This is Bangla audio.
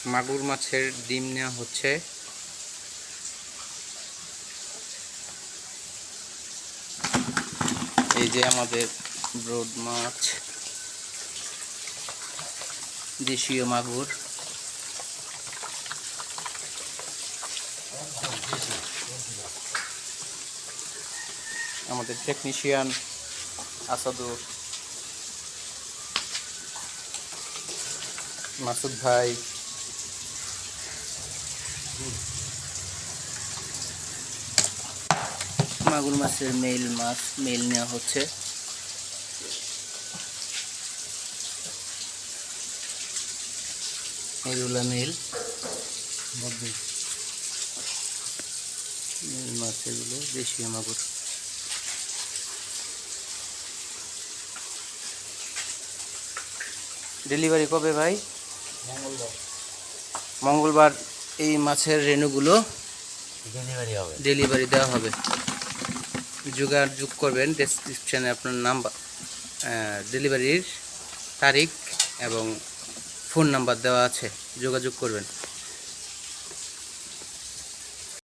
মাগুর মাছের ডিম নেওয়া হচ্ছে। এই যে আমাদের ব্রড মাছ, দেশীয় মাগুর। আমাদের টেকনিশিয়ান আসাদুর, মাসুদ ভাই, মাগুর মাছের মেল নেওয়া হচ্ছে। এগুলো মেল মাছ, এগুলো দেশীয় মাগুর। ডেলিভারি কবে ভাই? মঙ্গলবার এই মাছের রেণুগুলো ডেলিভারি দেওয়া হবে। যোগাযোগ করবেন, ডেসক্রিপশানে আপনার নাম্বার, ডেলিভারির তারিখ এবং ফোন নাম্বার দেওয়া আছে, যোগাযোগ করবেন।